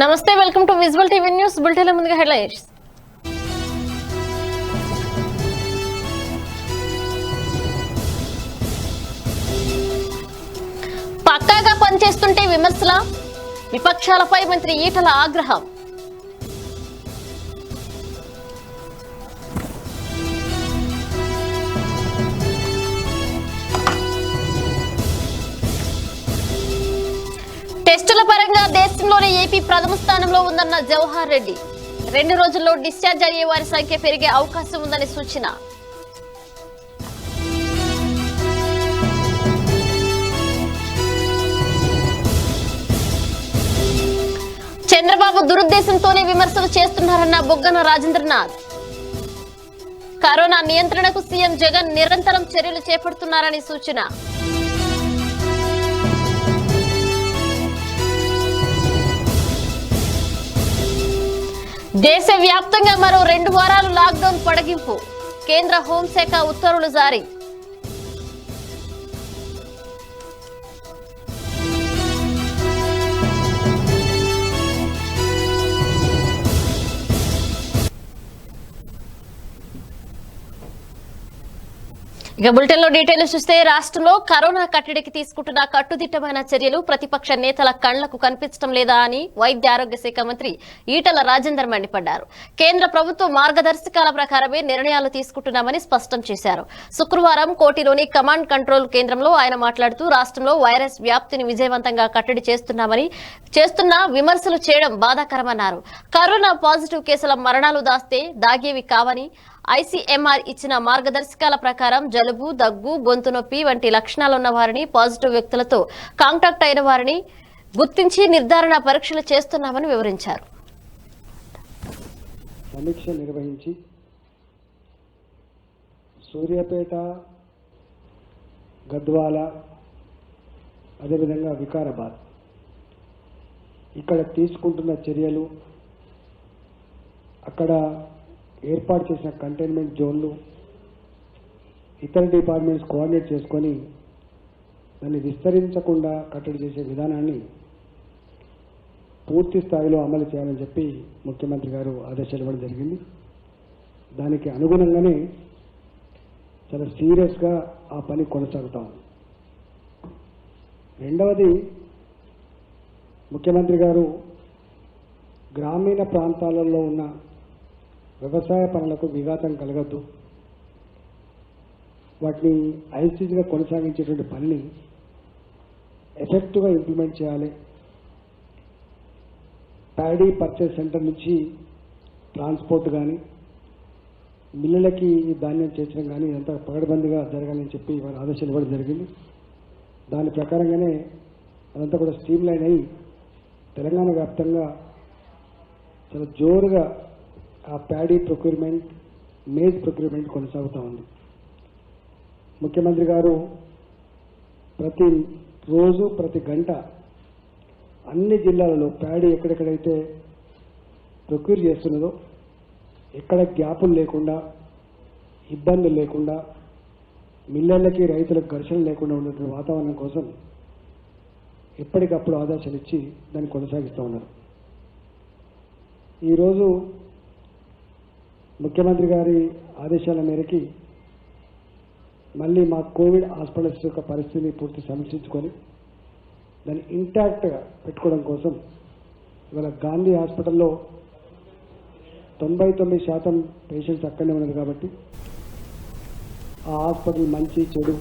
నమస్తే, welcome to visual TV news. బులెటిన్ల ముందుగా హెడ్లైన్స్. పక్కాగా పనిచేస్తుంటే విమర్శల, విపక్షాలపై మంత్రి ఈటల ఆగ్రహం. టెస్టుల పరంగా దేశంలోనే ఏపీ ప్రథమ స్థానంలో ఉందన్న జవహర్ రెడ్డి. 2 రోజుల్లో డిశ్చార్జ్ అయ్యే వారి సంఖ్య పెరిగే అవకాశం ఉందని సూచన. చంద్రబాబు దురుద్దేశంతోనే విమర్శలు చేస్తున్నారన్న బుగ్గన రాజేంద్రనాథ్. కరోనా నియంత్రణకు సీఎం జగన్ నిరంతరం చర్యలు చేపడుతున్నారని సూచన. దేశవ్యాప్తంగా మరో 2 వారాలు లాక్డౌన్ పొడిగింపు. కేంద్ర హోంశాఖ ఉత్తర్వులు జారీ. ఇక బులెటిన్ లో డీటెయిల్స్ చూస్తే, రాష్ట్రంలో కరోనా కట్టడికి తీసుకుంటున్న కట్టుదిట్టమైన చర్యలు ప్రతిపక్ష నేతల కళ్లకు కనిపించడం లేదా అని వైద్య ఆరోగ్య శాఖ మంత్రి ఈటల రాజేందర్ మండిపడ్డారు. కేంద్ర ప్రభుత్వ మార్గదర్శకాల ప్రకారమే నిర్ణయాలు తీసుకుంటున్నామని స్పష్టం చేశారు. శుక్రవారం కోటిలోని కమాండ్ కంట్రోల్ కేంద్రంలో ఆయన మాట్లాడుతూ, రాష్ట్రంలో వైరస్ వ్యాప్తిని విజయవంతంగా కట్టడి చేస్తున్న విమర్శలు చేయడం బాధాకరమన్నారు. కరోనా పాజిటివ్ కేసుల మరణాలు దాగేవి కావని, ఐసీఎంఆర్ ఇచ్చిన మార్గదర్శకాల ప్రకారం జలుబు, దగ్గు, గొంతు నొప్పి వంటి లక్షణాలున్న వారిని, పాజిటివ్ వ్యక్తులతో కాంటాక్ట్ అయిన వారిని గుర్తించి నిర్ధారణ పరీక్షలు చేస్తున్నామని వివరించారు. సమీక్ష నిర్వహించి సూర్యాపేట, గద్వాల, అదేవిధంగా వికారాబాద్ ఇక్కడ తీసుకుంటున్న చర్యలు, అక్కడ ఏర్పాటు చేసిన కంటైన్మెంట్ జోన్లు, ఇతర డిపార్ట్మెంట్స్ కోఆర్డినేట్ చేసుకొని దాన్ని విస్తరించకుండా కట్టడి చేసే విధానాన్ని పూర్తి స్థాయిలో అమలు చేయాలని చెప్పి ముఖ్యమంత్రి గారు ఆదేశాలు ఇవ్వడం జరిగింది. దానికి అనుగుణంగానే చాలా సీరియస్గా ఆ పని కొనసాగుతాం. రెండవది, ముఖ్యమంత్రి గారు గ్రామీణ ప్రాంతాలలో ఉన్న వ్యవసాయ పనులకు విఘాతం కలగద్దు, వాటిని ఐసీగా కొనసాగించేటువంటి పనిని ఎఫెక్టివ్గా ఇంప్లిమెంట్ చేయాలి. ప్యాడీ పర్చేస్ సెంటర్ నుంచి ట్రాన్స్పోర్ట్ కానీ, మిల్లులకి ధాన్యం చేర్చడం కానీ ఇదంతా పగడబందిగా జరగాలని చెప్పి వారు ఆదేశాలు ఇవ్వడం జరిగింది. దాని ప్రకారంగానే అదంతా కూడా స్ట్రీమ్ లైన్ అయ్యి తెలంగాణ వ్యాప్తంగా చాలా జోరుగా ఆ ప్యాడీ ప్రొక్యూర్మెంట్, మేజ్ ప్రొక్యూర్మెంట్ కొనసాగుతూ ఉంది. ముఖ్యమంత్రి గారు ప్రతి రోజు, ప్రతి గంట అన్ని జిల్లాలలో ప్యాడీ ఎక్కడెక్కడైతే ప్రొక్యూర్ చేస్తున్నదో ఎక్కడ గ్యాపులు లేకుండా, ఇబ్బందులు లేకుండా, మిల్లర్లకి రైతులకు ఘర్షణ లేకుండా ఉన్నటువంటి వాతావరణం కోసం ఎప్పటికప్పుడు ఆదేశాలు ఇచ్చి దాన్ని కొనసాగిస్తూ ఉన్నారు. ఈరోజు ముఖ్యమంత్రి గారి ఆదేశాల మేరకి మళ్ళీ మా కోవిడ్ హాస్పిటల్స్ యొక్క పరిస్థితిని పూర్తి సమీక్షించుకొని దాన్ని ఇంటాక్ట్గా పెట్టుకోవడం కోసం ఇవాళ గాంధీ హాస్పిటల్లో 99% పేషెంట్స్ అక్కడనే ఉన్నారు కాబట్టి ఆ హాస్పిటల్ మంచి చెడు.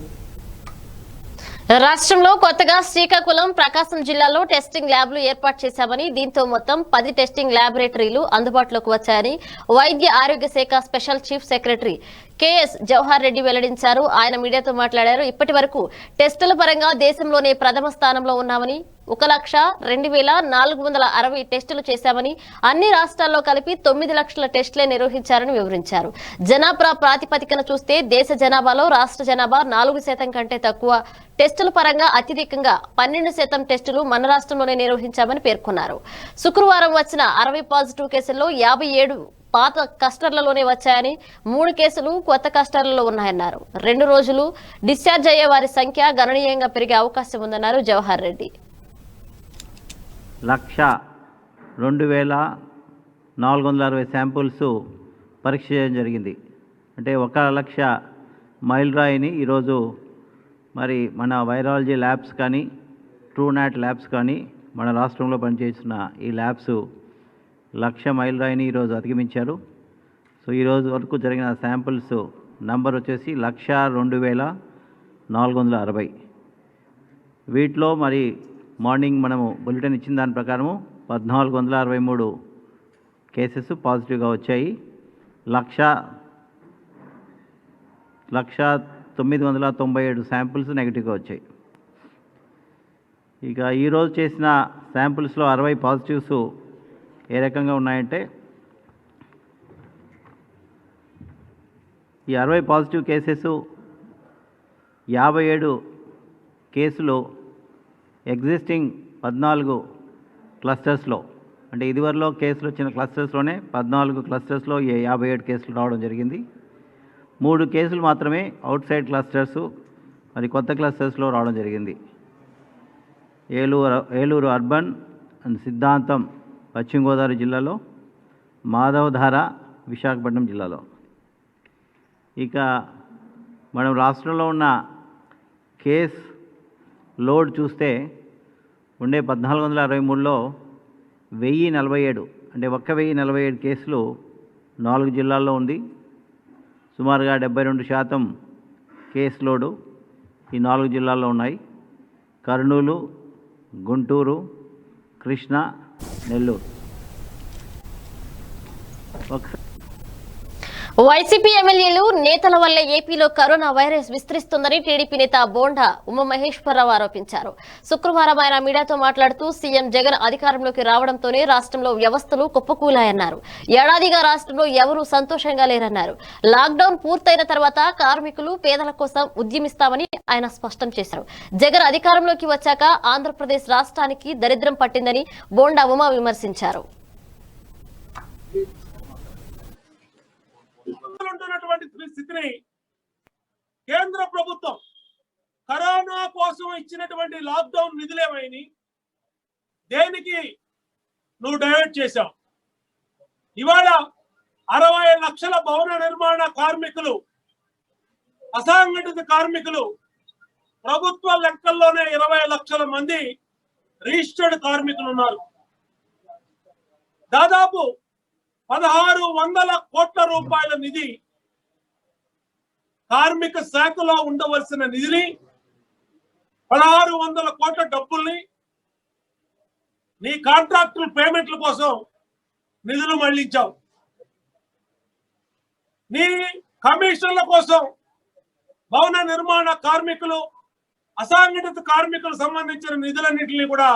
రాష్ట్రంలో కొత్తగా శ్రీకాకుళం, ప్రకాశం జిల్లాలో టెస్టింగ్ ల్యాబ్లు ఏర్పాటు చేశామని, దీంతో మొత్తం 10 టెస్టింగ్ ల్యాబొరేటరీలు అందుబాటులోకి వచ్చాయని వైద్య ఆరోగ్య శాఖ special chief secretary KS Jawahar Reddy వెల్లడించారు. ఆయన మీడియాతో మాట్లాడారు. ఇప్పటి వరకు టెస్టుల పరంగా దేశంలోనే ప్రథమ స్థానంలో ఉన్నామని, 1,02,460 టెస్టులు చేశామని, అన్ని రాష్ట్రాల్లో కలిపి 9 లక్షల టెస్టులే నిర్వహించారని వివరించారు. జనాభా ప్రాతిపదికన చూస్తే దేశ జనాభాలో రాష్ట్ర జనాభా 4% కంటే తక్కువ. టెస్టుల పరంగా అత్యధికంగా 12% టెస్టులు మన రాష్ట్రంలోనే నిర్వహించామని పేర్కొన్నారు. శుక్రవారం వచ్చిన 60 పాజిటివ్ కేసుల్లో 57 పాత క్లస్టర్లలోనే వచ్చాయని, 3 కేసులు కొత్త క్లస్టర్లలో ఉన్నాయన్నారు. 2 రోజులు డిశ్చార్జ్ అయ్యే వారి సంఖ్య గణనీయంగా పెరిగే అవకాశం ఉందన్నారు జవహర్ రెడ్డి. 2460 శాంపుల్స్ పరీక్ష చేయడం జరిగింది. అంటే 1,00,000 మైలురాయిని ఈరోజు మరి మన వైరాలజీ ల్యాబ్స్ కానీ ట్రూనాట్ ల్యాబ్స్ కానీ మన రాష్ట్రంలో పనిచేస్తున్న ఈ ల్యాబ్స్ 1,00,000 మైలురాయిని ఈరోజు అధిగమించారు. సో ఈరోజు వరకు జరిగిన శాంపుల్స్ నంబర్ వచ్చేసి 1,02,460. వీటిలో మరి మార్నింగ్ మనము బులెటిన్ ఇచ్చిన దాని ప్రకారము 1,463 కేసెస్ పాజిటివ్గా వచ్చాయి. 1,997 శాంపుల్స్ నెగిటివ్గా వచ్చాయి. ఇక ఈరోజు చేసిన శాంపుల్స్లో 60 పాజిటివ్స్ ఏ రకంగా ఉన్నాయంటే, ఈ 60 పాజిటివ్ కేసెస్ 57 కేసులు ఎగ్జిస్టింగ్ 14 క్లస్టర్స్లో, అంటే ఇదివరలో కేసులు వచ్చిన క్లస్టర్స్లోనే 14 క్లస్టర్స్లో 57 కేసులు రావడం జరిగింది. 3 కేసులు మాత్రమే అవుట్ సైడ్ క్లస్టర్స్ మరి కొత్త క్లస్టర్స్లో రావడం జరిగింది. ఏలూరు అర్బన్ అండ్ సిద్ధాంతం పశ్చిమ గోదావరి జిల్లాలో, మాధవధార విశాఖపట్నం జిల్లాలో. ఇక మనం రాష్ట్రంలో ఉన్న కేస్ లోడ్ చూస్తే ఉండే 1,463లో 1,047 అంటే 1,047 కేసులు 4 జిల్లాల్లో ఉంది. సుమారుగా 72% కేసు లోడు ఈ 4 జిల్లాల్లో ఉన్నాయి: కర్నూలు, గుంటూరు, కృష్ణా, నెల్లూరు. వైసీపీ ఎమ్మెల్యేలు నేతల వల్ల ఏపీలో కరోనా వైరస్ విస్తరిస్తుందని టీడీపీ నేత బోండా ఉమామహేశ్వరరావు ఆరోపించారు. శుక్రవారం ఆయన మీడియాతో మాట్లాడుతూ సీఎం జగన్ అధికారంలోకి రావడంతోనే రాష్ట్రంలో వ్యవస్థలు కుప్పకూలాయన్నారు. ఏడాదిగా రాష్ట్రంలో ఎవరూ సంతోషంగా లేరన్నారు. లాక్డౌన్ పూర్తయిన తర్వాత కార్మికులు, పేదల కోసం ఉద్యమిస్తామని ఆయన స్పష్టం చేశారు. జగన్ అధికారంలోకి వచ్చాక ఆంధ్రప్రదేశ్ రాష్ట్రానికి దరిద్రం పట్టిందని బోండా ఉమా విమర్శించారు. స్థితిని కేంద్ర ప్రభుత్వం కరోనా కోసం ఇచ్చినటువంటి లాక్డౌన్ నిధులేమైనా దేనికి నువ్వు డైవర్ట్ చేశావు? ఇవాళ 60 లక్షల భవన నిర్మాణ కార్మికులు, అసంఘటిత కార్మికులు, ప్రభుత్వ లెక్కల్లోనే 20 లక్షల మంది రిజిస్టర్డ్ కార్మికులు ఉన్నారు. దాదాపు 1,600 కోట్ల రూపాయల నిధి, కార్మిక శాఖలో ఉండవలసిన నిధిని, 1,600 కోట్ల డబ్బుల్ని నీ కాంట్రాక్టుల పేమెంట్ల కోసం నిధులు మళ్లించావు. నీ కమిషన్ల కోసం భవన నిర్మాణ కార్మికులు, అసంఘటిత కార్మికులకు సంబంధించిన నిధులన్నింటినీ కూడా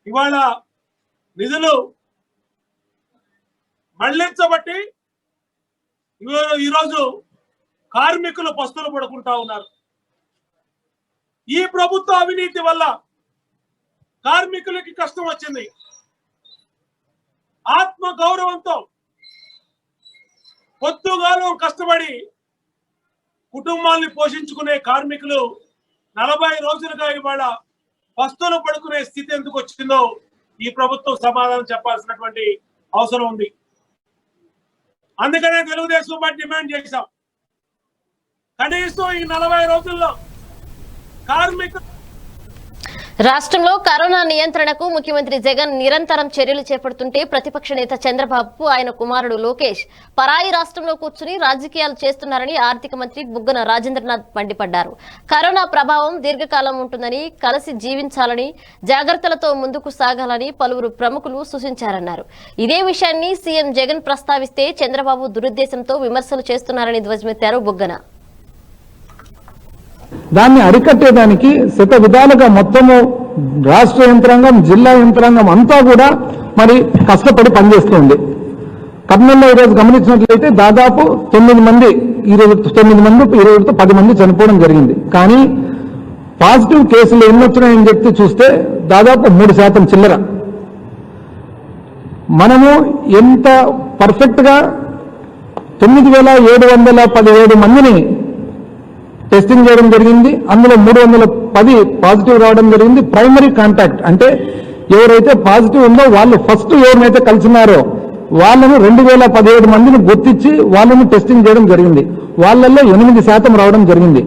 ఇవాళ నిధులు మళ్లించబట్టి ఈరోజు కార్మికులు పస్తులు పడుకుంటా ఉన్నారు. ఈ ప్రభుత్వ అవినీతి వల్ల కార్మికులకి కష్టం వచ్చింది. ఆత్మ గౌరవంతో పొద్దుగాలం కష్టపడి కుటుంబాన్ని పోషించుకునే కార్మికులు 40 రోజులుగా ఇవాళ పస్తులు పడుకునే స్థితి ఎందుకు వచ్చిందో ఈ ప్రభుత్వం సమాధానం చెప్పాల్సినటువంటి అవసరం ఉంది. అందుకనే తెలుగుదేశం పార్టీ డిమాండ్ చేశాం, కనీసం ఈ 40 రోజుల్లో కార్మికులు. రాష్ట్రంలో కరోనా నియంత్రణకు ముఖ్యమంత్రి జగన్ నిరంతరం చర్యలు చేపడుతుంటే ప్రతిపక్ష నేత చంద్రబాబు, ఆయన కుమారుడు లోకేష్ పరాయి రాష్ట్రంలో కూర్చుని రాజకీయాలు చేస్తున్నారని ఆర్థిక మంత్రి బుగ్గన రాజేంద్రనాథ్ మండిపడ్డారు. కరోనా ప్రభావం దీర్ఘకాలం ఉంటుందని, కలిసి జీవించాలని, జాగ్రత్తలతో ముందుకు సాగాలని పలువురు ప్రముఖులు సూచించారన్నారు. ఇదే విషయాన్ని సీఎం జగన్ ప్రస్తావిస్తే చంద్రబాబు దురుద్దేశంతో విమర్శలు చేస్తున్నారని ధ్వజమెత్తారు బుగ్గన. దాన్ని అరికట్టేదానికి శత విధాలుగా మొత్తము రాష్ట్ర యంత్రాంగం, జిల్లా యంత్రాంగం అంతా కూడా మరి కష్టపడి పనిచేస్తుంది. కర్నూలులో ఈరోజు గమనించినట్లయితే దాదాపు 9 మంది, ఈరోజు 9 మంది, ఈరోజుతో 10 మంది చనిపోవడం జరిగింది. కానీ పాజిటివ్ కేసులు ఎన్ని వచ్చినాయని చెప్పి చూస్తే దాదాపు 3% చిల్లర. మనము ఎంత పర్ఫెక్ట్ గా 9,717 మందిని టెస్టింగ్ చేయడం జరిగింది. అందులో 310 పాజిటివ్ రావడం జరిగింది. ప్రైమరీ కాంటాక్ట్ అంటే ఎవరైతే పాజిటివ్ ఉందో వాళ్ళు ఫస్ట్ ఎవరినైతే కలిసినారో వాళ్ళను 2017 మందిని గుర్తించి వాళ్ళని టెస్టింగ్ చేయడం జరిగింది. వాళ్ళల్లో 8% రావడం జరిగింది.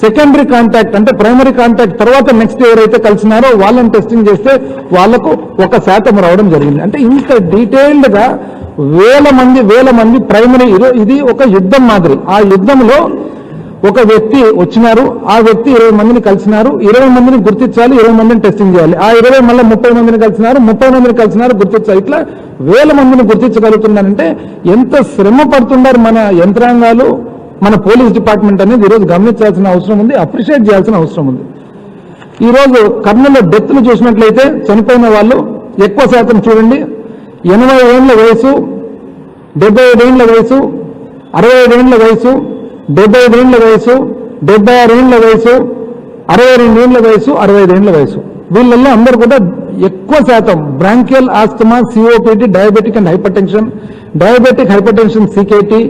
సెకండరీ కాంటాక్ట్ అంటే ప్రైమరీ కాంటాక్ట్ తర్వాత నెక్స్ట్ ఎవరైతే కలిసినారో వాళ్ళని టెస్టింగ్ చేస్తే వాళ్లకు 1% రావడం జరిగింది. అంటే ఇంత డీటెయిల్డ్ గా వేల మంది ప్రైమరీ, ఇది ఒక యుద్ధం మాదిరి. ఆ యుద్ధంలో ఒక వ్యక్తి వచ్చినారు, ఆ వ్యక్తి 20 మందిని కలిసినారు, 20 మందిని గుర్తించాలి, 20 మందిని టెస్టింగ్ చేయాలి. ఆ 20 మళ్ళీ 30 మందిని కలిసినారు, 30 మందిని కలిసినారు, గుర్తించాలి. ఇట్లా వేల మందిని గుర్తించగలుగుతున్నారంటే ఎంత శ్రమ పడుతున్నారు మన యంత్రాంగాలు, మన పోలీస్ డిపార్ట్మెంట్ అనేది ఈరోజు గమనించాల్సిన అవసరం ఉంది, అప్రిషియేట్ చేయాల్సిన అవసరం ఉంది. ఈరోజు కర్నూలు డెత్లు చూసినట్లయితే చనిపోయిన వాళ్ళు ఎక్కువ శాతం చూడండి 80 ఏళ్ల వయసు, 75 ఏళ్ల వయసు, 65 ఏళ్ల వయసు, 75 ఏళ్ల వయసు, 76 ఏళ్ల వయసు, 62 ఏళ్ల వయసు, 65 ఏళ్ల వయసు. వీళ్ళల్లో అందరూ కూడా ఎక్కువ శాతం bronchial asthma, COPD, diabetic and hypertension, diabetic hypertension CKD,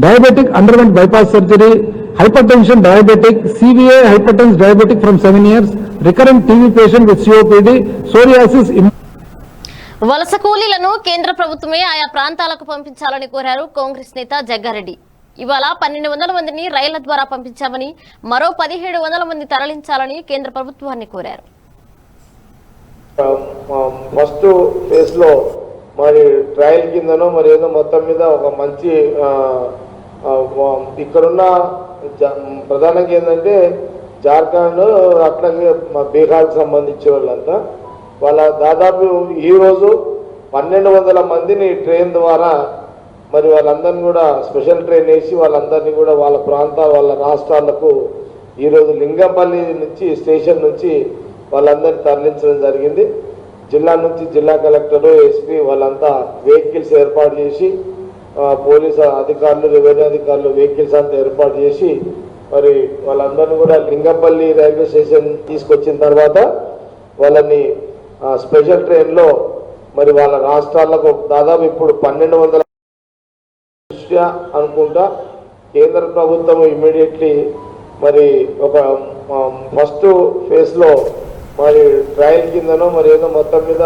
diabetic underwent bypass surgery, hypertension diabetic, CVA hypertense diabetic from 7 years, recurrent TB patient with COPD, psoriasis. వలస కూలీలను కేంద్ర ప్రభుత్వమే ఆయా ప్రాంతాలకు పంపించాలని కోరారు కాంగ్రెస్ నేత జగ్గారెడ్డి. ఇవాళ 1200 మందిని రైళ్ల ద్వారా పంపించామని, మరో 1700 మంది తరలించాలని కేంద్ర ప్రభుత్వాన్ని కోరారు. ఫస్ట్ ఫేజ్ లో మరి ట్రయల్ కిందనో మరి ఏదో మొత్తం మీద ఒక మంచి ఇక్కడున్న ప్రధానంగా ఏంటంటే జార్ఖండ్ అట్లాగే బీహార్కి సంబంధించిన వాళ్ళంతా వాళ్ళ దాదాపు ఈరోజు 1200 మందిని ట్రైన్ ద్వారా మరి వాళ్ళందరినీ కూడా స్పెషల్ ట్రైన్ వేసి వాళ్ళందరినీ కూడా వాళ్ళ వాళ్ళ రాష్ట్రాలకు ఈరోజు లింగంపల్లి నుంచి స్టేషన్ నుంచి వాళ్ళందరినీ తరలించడం జరిగింది. జిల్లా నుంచి జిల్లా కలెక్టరు, ఎస్పీ వాళ్ళంతా వెహికల్స్ ఏర్పాటు చేసి, పోలీసు అధికారులు, రెవెన్యూ అధికారులు వెహికల్స్ అంతా ఏర్పాటు చేసి మరి వాళ్ళందరినీ కూడా లింగంపల్లి రైల్వే స్టేషన్ తీసుకొచ్చిన తర్వాత వాళ్ళని స్పెషల్ ట్రైన్లో మరి వాళ్ళ రాష్ట్రాలకు దాదాపు ఇప్పుడు 1200 దృష్ట్యా అనుకుంటా కేంద్ర ప్రభుత్వం ఇమ్మీడియట్లీ మరి ఒక ఫస్ట్ ఫేజ్లో మరి ట్రయల్ కిందనో మరి ఏదో మొత్తం మీద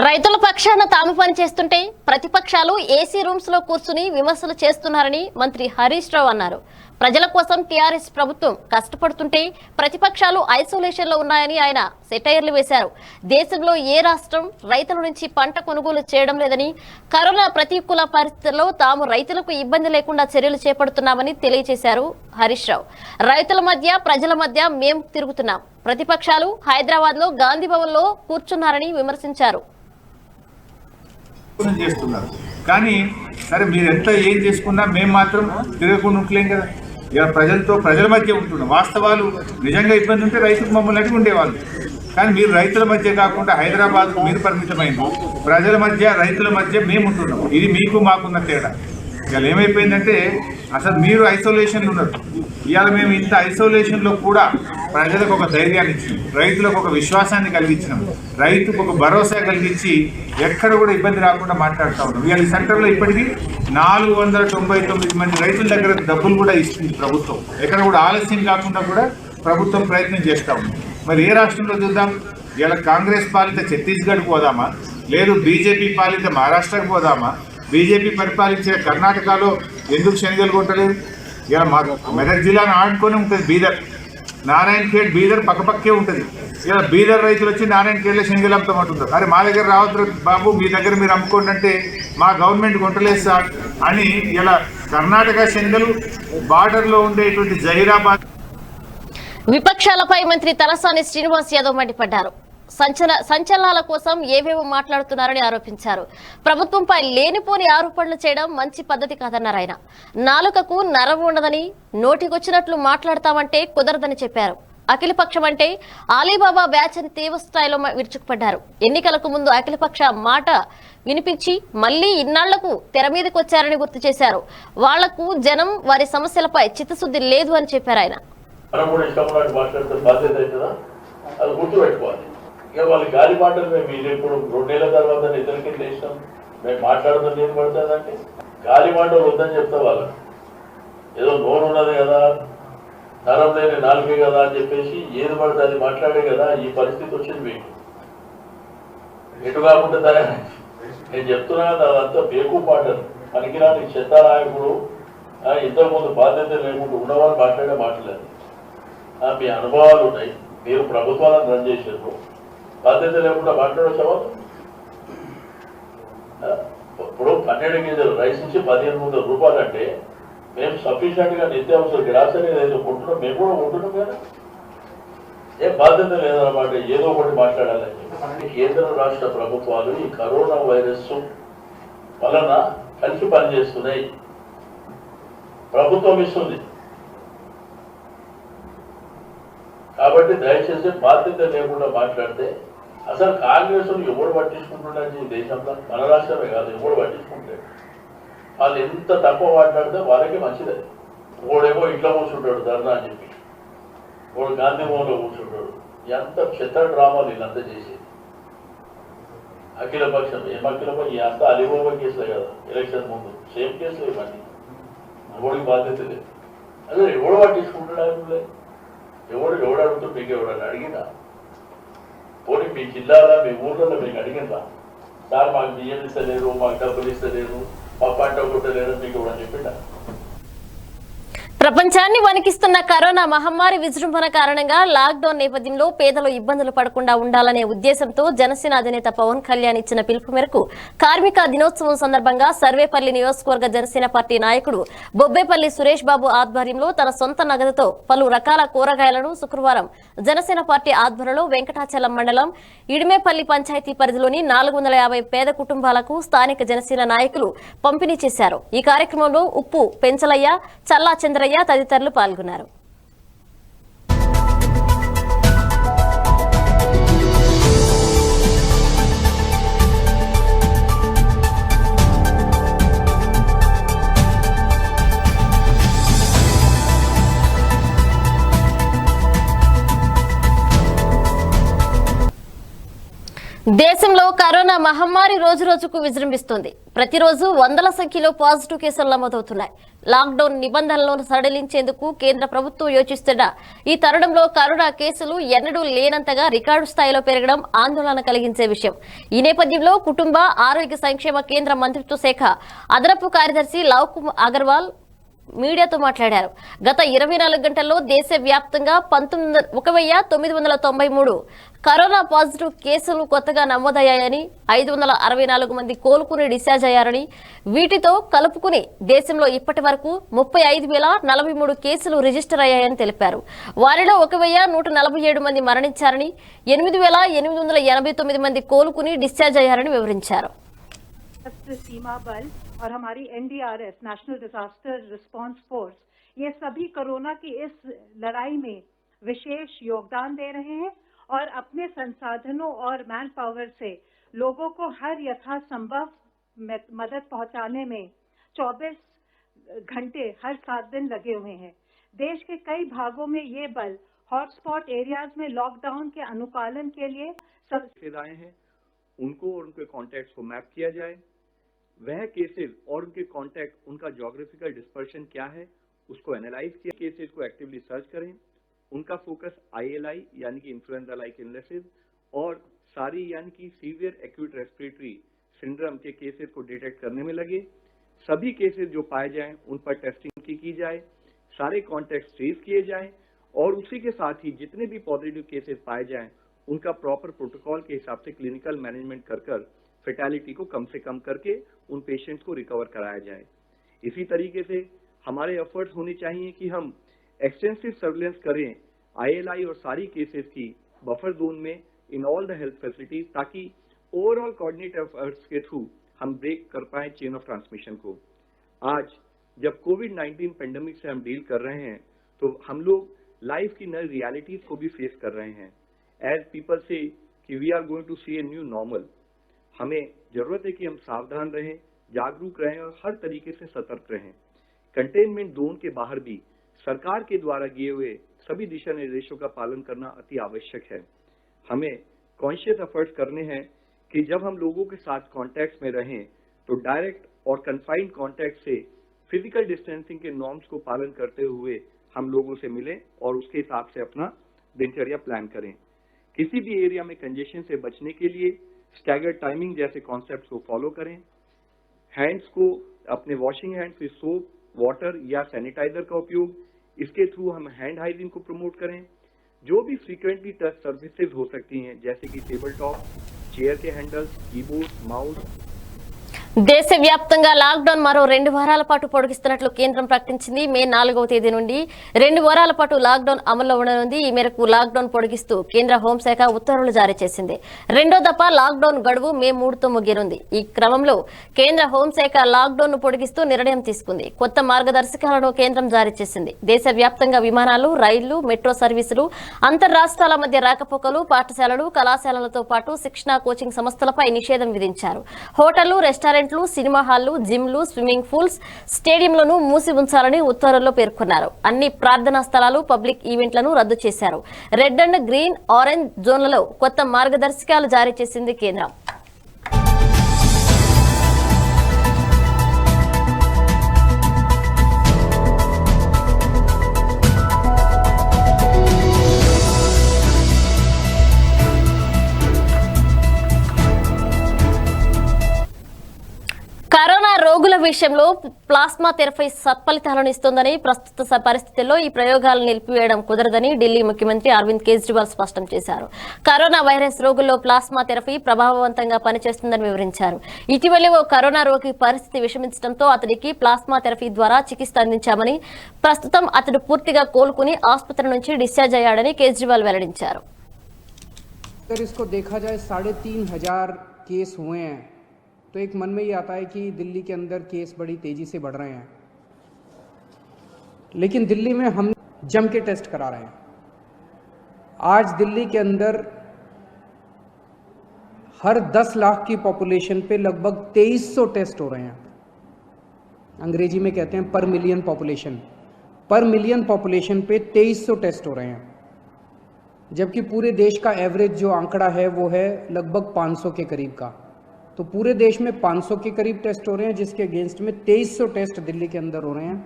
రైతుల పక్షాన తాము పనిచేస్తుంటే ప్రతిపక్షాలు ఏసీ రూమ్స్ లో కూర్చుని విమర్శలు చేస్తున్నారని మంత్రి హరీష్ రావు అన్నారు. ప్రజల కోసం టీఆర్ఎస్ ప్రభుత్వం కష్టపడుతుంటే ప్రతిపక్షాలు ఐసోలేషన్ లో ఉన్నాయని ఆయన సెటైర్లు వేశారు. దేశంలో ఏ రాష్ట్రం రైతుల నుంచి పంట కొనుగోలు చేయడం లేదని, కరోనా ప్రతికూల పరిస్థితుల్లో తాము రైతులకు ఇబ్బంది లేకుండా చర్యలు చేపడుతున్నామని తెలియజేశారు హరీష్ రావు. రైతుల మధ్య ప్రజల మధ్య మేము తిరుగుతున్నాం, ప్రతిపక్షాలు హైదరాబాద్ లో గాంధీ భవన్ లో కూర్చున్నారని విమర్శించారు. చేస్తున్నారు కానీ సరే మీరు ఎంత ఏం చేసుకున్నా మేము మాత్రం తిరగకుండా ఉండలేం కదా. ఇలా ప్రజల మధ్య ఉంటున్నాం. వాస్తవాలు నిజంగా ఇబ్బంది ఉంటే రైతుకు మమ్మల్ని అడిగి ఉండేవాళ్ళు. కానీ మీరు రైతుల మధ్య కాకుండా హైదరాబాద్కు మీరు పరిమితమైంది, ప్రజల మధ్య రైతుల మధ్య మేము ఉంటున్నాం. ఇది మీకు మాకున్న తేడా. ఇవాళ ఏమైపోయిందంటే అసలు మీరు ఐసోలేషన్లో ఉన్నారు. ఇవాళ మేము ఇంత ఐసోలేషన్లో కూడా ప్రజలకు ఒక ధైర్యాన్ని ఇచ్చినాం, రైతులకు ఒక విశ్వాసాన్ని కలిగించినాం, రైతుకు ఒక భరోసా కలిగించి ఎక్కడ కూడా ఇబ్బంది రాకుండా మాట్లాడుతూ ఉన్నాం. ఇవాళ ఈ సెంటర్లో ఇప్పటికీ 499 మంది రైతుల దగ్గర డబ్బులు కూడా ఇస్తుంది ప్రభుత్వం. ఎక్కడ కూడా ఆలస్యం కాకుండా కూడా ప్రభుత్వం ప్రయత్నం చేస్తూ ఉంది. మరి ఏ రాష్ట్రంలో చూద్దాం? ఇవాళ కాంగ్రెస్ పాలిత ఛత్తీస్గఢ్కి పోదామా, లేదు బీజేపీ పాలిత మహారాష్ట్రకు పోదామా, బీజేపీ పరిపాలించే కర్ణాటకలో ఎందుకు శనిగలు కొట్టలేదు? ఇలా మా మెదక్ జిల్లాను ఆడుకొని ఉంటుంది బీదర్, నారాయణఖేడ్ బీదర్ పక్కపక్కే ఉంటుంది. ఇలా బీదర్ రైతులు వచ్చి నారాయణఖేడ్లో శనిగలు అమ్ముతామంటున్నారు. అరే మా దగ్గర రావద్దు బాబు, మీ దగ్గర మీరు అమ్ముకోండి అంటే మా గవర్నమెంట్ కొంటలేదు సార్ అని ఇలా కర్ణాటక శనిగలు బార్డర్లో ఉండేటువంటి జహీరాబాద్. విపక్షాలపై మంత్రి తలసాని శ్రీనివాస్ యాదవ్ మండిపడ్డారు. సంచలనాల కోసం ఏవేవో మాట్లాడుతున్నారని ఆరోపించారు. ప్రభుత్వంపై లేనిపోని ఆరోపణలు చేయడం మంచి పద్ధతి కాదన్నారు ఆయన. నాలుకకు నరం ఉండదని నోటికొచ్చినట్లు మాట్లాడతామంటే కుదరదని చెప్పారు. అఖిలపక్షం అంటే ఆలీబాబా బ్యాచ్ అని తీవ్ర స్థాయిలో విరుచుకుపడ్డారు. ఎన్నికలకు ముందు అఖిలపక్ష మాట వినిపించి మళ్లీ ఇన్నాళ్లకు తెర మీదకి వచ్చారని గుర్తు చేశారు. వాళ్లకు జనం వారి సమస్యలపై చిత్తశుద్ధి లేదు అని చెప్పారు ఆయన. ఇక వాళ్ళ గాలి మాటలు మేము ఇది ఇప్పుడు 2 ఏళ్ల తర్వాత ఇద్దరి కింద వేసినాం, మేము మాట్లాడుతుంది ఏం పడుతుందంటే గాలి మాటలు వద్దని చెప్తా వాళ్ళకి. ఏదో నోరు ఉన్నది కదా, నరం లేని నాలుగే కదా అని చెప్పేసి ఏది పడితే అది మాట్లాడే కదా ఈ పరిస్థితి వచ్చింది మీకు. ఎటు కాకుండా తయారైంది. నేను చెప్తున్నా అదంతా బేకు పాటలు పనికిరాని చెత్త నాయకుడు. ఇంతకుముందు బాధ్యత లేకుండా ఉన్నవాళ్ళు మాట్లాడే మాటలేదు. మీ అనుభవాలు ఉన్నాయి, మీరు ప్రభుత్వాలను రన్ చేసారు, బాధ్యత లేకుండా మాట్లాడేసేవాళ్ళు. ఇప్పుడు 12 కేజీలు రైస్ నుంచి 1500 రూపాయలు అంటే మేము సఫిషియెంట్ గా నిత్యావసర గ్రాసరీ ఏదో కొంటున్నాం, మేము కూడా కొంటున్నాం కదా. ఏం బాధ్యత లేదన్నమాట, ఏదో ఒకటి మాట్లాడాలని. కేంద్ర రాష్ట్ర ప్రభుత్వాలు ఈ కరోనా వైరస్ వలన కలిసి పనిచేస్తున్నాయి. ప్రభుత్వం ఇస్తుంది కాబట్టి దయచేసి బాధ్యత లేకుండా మాట్లాడితే అసలు కాంగ్రెస్ ఎవరు పట్టించుకుంటున్నారు ఈ దేశంలో? మన రాష్ట్రమే కాదు, ఎవరు పట్టించుకుంటాడు. వాళ్ళు ఎంత తక్కువ మాట్లాడితే వాళ్ళకి మంచిది. ఓడేమో ఇంట్లో కూర్చుంటాడు ధర్నా అని చెప్పి, ఓడు గాంధీ భవన్లో కూర్చుంటాడు. ఎంత చెత్త డ్రామాలు వీళ్ళంతా చేసేది. అఖిల పక్షం ఏం అఖిలపక్షం అంతా అలీబాబా కేసులే కదా, ఎలక్షన్ ముందు సేమ్ కేసులు ఇవన్నీ. ఎవడికి బాధ్యత లేదు. అదే ఎవడు పట్టించుకుంటున్నాడు? ఎవడు అడుగుతూ మీకు ఎవడని అడిగినా పోనీ మీ జిల్లాలో మీ ఊర్లలో మీకు అడిగిందా? సార్ మాకు బియ్యం ఇస్తలేరు, మాకు డబ్బులు ఇస్తలేరు, మా పంట కొట్టలేరు మీకు ఎవడని చెప్పిండా? ప్రపంచాన్ని వణికిస్తున్న కరోనా మహమ్మారి విజృంభణ కారణంగా లాక్డౌన్ నేపథ్యంలో పేదలు ఇబ్బందులు పడకుండా ఉండాలనే ఉద్దేశంతో జనసేన అధినేత పవన్ కళ్యాణ్ ఇచ్చిన పిలుపు మేరకు కార్మిక దినోత్సవం సందర్భంగా సర్వేపల్లి నియోజకవర్గ జనసేన పార్టీ నాయకుడు బొబ్బేపల్లి సురేష్ బాబు ఆధ్వర్యంలో తన సొంత నగదుతో పలు రకాల కూరగాయలను శుక్రవారం జనసేన పార్టీ ఆధ్వర్యంలో వెంకటాచలం మండలం ఇడిమేపల్లి పంచాయతీ పరిధిలోని 450 పేద కుటుంబాలకు స్థానిక జనసేన నాయకులు పంపిణీ చేశారు. ఈ కార్యక్రమంలో ఉప్పు పెంచలయ్య, చల్లా చంద్రయ్య తదితరులు పాల్గొన్నారు. దేశంలో కరోనా మహమ్మారి రోజు రోజుకు విజృంభిస్తుంది. ప్రతిరోజు వందల సంఖ్యలో పాజిటివ్ కేసులు నమోదవుతున్నాయి. లాక్డౌన్ నిబంధనలను సడలించేందుకు కేంద్ర ప్రభుత్వం యోచిస్తున్న ఈ తరుణంలో కరోనా కేసులు ఎన్నడూ లేనంతగా రికార్డు స్థాయిలో పెరగడం ఆందోళన కలిగించే విషయం. ఈ నేపథ్యంలో కుటుంబ ఆరోగ్య సంక్షేమ కేంద్ర మంత్రిత్వ శాఖ అదనపు కార్యదర్శి లవ్ అగర్వాల్ మీడియాతో మాట్లాడారు. గత 24 గంటల్లో దేశవ్యాప్తంగా 1993 కరోనా పాజిటివ్ కేసులు కొత్తగా నమోదయ్యాయని, 564 మంది కోలుకుని డిశ్చార్జ్ అయ్యారని, వీటితో కలుపుకుని దేశంలో ఇప్పటి వరకు 35,043 కేసులు రిజిస్టర్ అయ్యాయని తెలిపారు. వారిలో 1,147 మంది మరణించారని, 8,889 మంది కోలుకుని డిశ్చార్జ్ అయ్యారని వివరించారు. सीमा बल और हमारी NDRF national disaster response force ये सभी कोरोना की इस लड़ाई में विशेष योगदान दे रहे हैं और अपने संसाधनों और मैन पावर से लोगों को हर यथासंभव मदद पहुंचाने में 24 घंटे हर 7 दिन लगे हुए हैं. देश के कई भागों में ये बल हॉटस्पॉट एरियाज में लॉकडाउन के अनुपालन के लिए सब सेवाएं हैं उनको और उनके कॉन्टैक्ट्स को मैप किया जाए. वह केसेस और उनके कॉन्टैक्ट, उनका ज्योग्राफिकल डिस्पर्शन क्या है उसको एनालाइज किया. केसेस को एक्टिवली सर्च करें. उनका फोकस ILI यानी कि इन्फ्लुएंजा लाइक इलनेसेस और सारी यानी कि सीवियर एक्यूट रेस्पिरेटरी सिंड्रोम के केसेस को डिटेक्ट करने में लगे. सभी केसेस जो पाए जाएं उन पर टेस्टिंग की जाए. सारे कॉन्टैक्ट ट्रेस किए जाएं और उसी के साथ ही जितने भी पॉजिटिव केसेस पाए जाएं उनका प्रॉपर प्रोटोकॉल के हिसाब से क्लिनिकल मैनेजमेंट कर फेटालिटी को कम से कम करके उन पेशेंट्स को रिकवर कराया जाए. इसी तरीके से हमारे एफर्ट्स होने चाहिए कि हम एक्सटेंसिव सर्विलेंस करें ILI और सारी केसेस की बफर जोन में in all the health facilities, ताकि ओवरऑल कोऑर्डिनेट एफर्ट्स के थ्रू हम ब्रेक कर पाए चेन ऑफ ट्रांसमिशन को. आज जब कोविड-19 पेंडेमिक से हम डील कर रहे हैं तो हम लोग लाइफ की नई रियलिटीज को भी फेस कर रहे हैं. एज पीपल से कि we are going to see a new normal. हमें जरूरत है कि हम सावधान रहें, जागरूक रहें और हर तरीके से सतर्क रहें. कंटेनमेंट जोन के बाहर भी सरकार के द्वारा किए हुए सभी दिशा निर्देशों का पालन करना अति आवश्यक है. हमें कॉन्शियस एफर्ट्स करने हैं कि जब हम लोगों के साथ कॉन्टैक्ट में रहें तो डायरेक्ट और कन्फाइंड कॉन्टैक्ट से फिजिकल डिस्टेंसिंग के नॉर्म्स को पालन करते हुए हम लोगों से मिलें और उसके हिसाब से अपना दिनचर्या प्लान करें। किसी भी एरिया में कंजेशन से बचने के लिए स्टैगर्ड टाइमिंग जैसे कॉन्सेप्ट्स को फॉलो करें। हैंड्स को अपने washing hands with soap, water या सैनिटाइजर का उपयोग, इसके थ्रू हम हैंड हाइजीन को प्रमोट करें। जो भी फ्रीक्वेंटली टच सर्विसेज हो सकती हैं जैसे कि टेबल टॉप, चेयर के हैंडल्स, कीबोर्ड, माउस। దేశవ్యాప్తంగా లాక్డౌన్ మరో 2 వారాల పాటు పొడిగిస్తున్నట్లు కేంద్రం ప్రకటించింది. మే 4వ తేదీ నుండి 2 వారాల పాటు లాక్డౌన్ అమల్లో ఉండనుంది. ఈ మేరకు లాక్డౌన్ పొడిగిస్తూ కేంద్ర హోంశాఖ ఉత్తర్వులు జారీ చేసింది. రెండో దఫా లాక్డౌన్ గడువు మే 3తో ముగియనుంది. ఈ క్రమంలో కేంద్ర హోంశాఖ లాక్డౌన్ ను పొడిగిస్తూ నిర్ణయం తీసుకుంది. కొత్త మార్గదర్శకాలను కేంద్రం జారీ చేసింది. దేశవ్యాప్తంగా విమానాలు, రైళ్లు, మెట్రో సర్వీసులు, అంతర్రాష్ట్రాల మధ్య రాకపోకలు, పాఠశాలలు, కళాశాలలతో పాటు శిక్షణ కోచింగ్ సంస్థలపై నిషేధం విధించారు. హోటళ్లు, రెస్టారెంట్లు, సినిమా హాళ్లు, జిమ్లు, స్విమ్మింగ్ పూల్స్, స్టేడియంలను మూసి ఉంచాలని ఉత్తర్వుల్లో పేర్కొన్నారు. అన్ని ప్రార్థనా స్థలాలు, పబ్లిక్ ఈవెంట్లను రద్దు చేశారు. రెడ్ అండ్ గ్రీన్, ఆరెంజ్ జోన్లలో కొత్త మార్గదర్శకాలు జారీ చేసింది కేంద్రం. కరోనా రోగుల విషయంలో ప్లాస్మా థెరపీ సత్ఫలితాలను ఇస్తోందని, ప్రస్తుత పరిస్థితుల్లో ఈ ప్రయోగాలను నిలిపివేయడం కుదరదని ఢిల్లీ ముఖ్యమంత్రి అరవింద్ కేజ్రీవాల్ స్పష్టం చేశారు. కరోనా వైరస్ రోగుల్లో ప్లాస్మా థెరపీ ప్రభావవంతంగా పనిచేస్తుందని వివరించారు. ఇటీవలే ఓ కరోనా రోగి పరిస్థితి విషమించడంతో అతడికి ప్లాస్మా థెరపీ ద్వారా చికిత్స అందించామని, ప్రస్తుతం అతడు పూర్తిగా కోలుకుని ఆసుపత్రి నుంచి డిశ్చార్జ్ అయ్యాడని కేజ్రీవాల్ వెల్లడించారు. तो एक मन में ये आता है कि दिल्ली के अंदर केस बड़ी तेजी से बढ़ रहे हैं, लेकिन दिल्ली में हम जम के टेस्ट करा रहे हैं। आज दिल्ली के अंदर हर 10 लाख की पॉपुलेशन पे लगभग 2300 टेस्ट हो रहे हैं। अंग्रेजी में कहते हैं पर मिलियन पॉपुलेशन पे 2300 टेस्ट हो रहे हैं, जबकि पूरे देश का एवरेज जो आंकड़ा है वो है लगभग 500 के करीब का। तो पूरे देश में 500 के करीब टेस्ट हो रहे हैं, जिसके अगेंस्ट में 2300 टेस्ट दिल्ली के अंदर हो रहे हैं।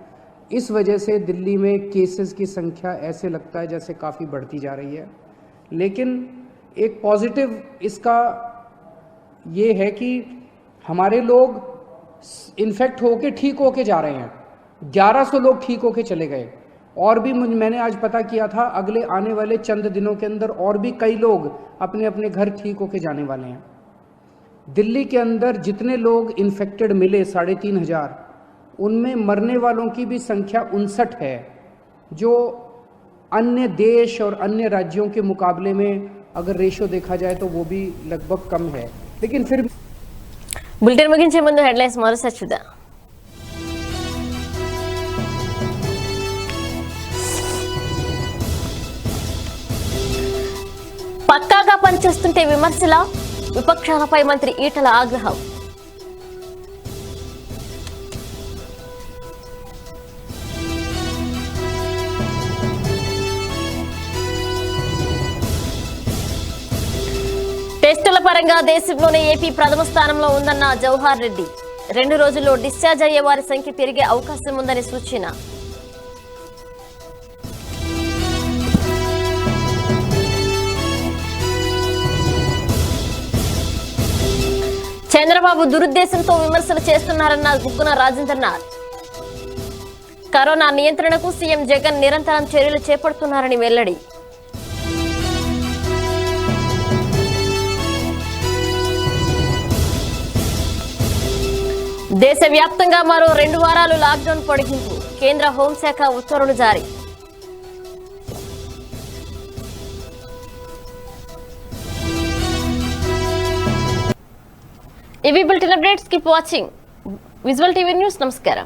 इस वजह से दिल्ली में केसेस की संख्या ऐसे लगता है जैसे काफ़ी बढ़ती जा रही है। लेकिन एक पॉजिटिव इसका ये है कि हमारे लोग इन्फेक्ट होके ठीक होके जा रहे हैं। 1100 लोग ठीक होके चले गए, और भी मैंने आज पता किया था अगले आने वाले चंद दिनों के अंदर और भी कई लोग अपने अपने घर ठीक होके जाने वाले हैं। दिल्ली के अंदर जितने लोग इन्फेक्टेड मिले 3500, उनमें मरने वालों की भी संख्या 59 है, जो अन्य देश और अन्य राज्यों के मुकाबले में अगर रेशियो देखा जाए तो वो भी लगभग कम है। लेकिन फिर बुलेटिन मुगिंचे ముందు హెడ్లైన్స్ మరోసారి చూద్దాం. పక్కాగా పనిచేస్తుంటే విమర్శల, విపక్షాలపై మంత్రి ఈటల ఆగ్రహం. టెస్టుల పరంగా దేశంలోనే ఏపీ ప్రథమ స్థానంలో ఉందన్న జవహర్ రెడ్డి. 2 రోజుల్లో డిశ్చార్జ్ అయ్యే వారి సంఖ్య పెరిగే అవకాశం ఉందని సూచన. చంద్రబాబు దురుద్దేశంతో విమర్శలు చేస్తున్నారన్న బుగ్గన రాజేంద్రనాథ్. కరోనా నియంత్రణకు సీఎం జగన్ నిరంతరం చర్యలు చేపడుతున్నారని వెల్లడి. దేశవ్యాప్తంగా మరో 2 వారాలు లాక్డౌన్ పొడిగింపు, కేంద్ర హోంశాఖ ఉత్తర్వులు జారీ. ఇవి bulletin updates. Keep watching visual TV news. నమస్కారం.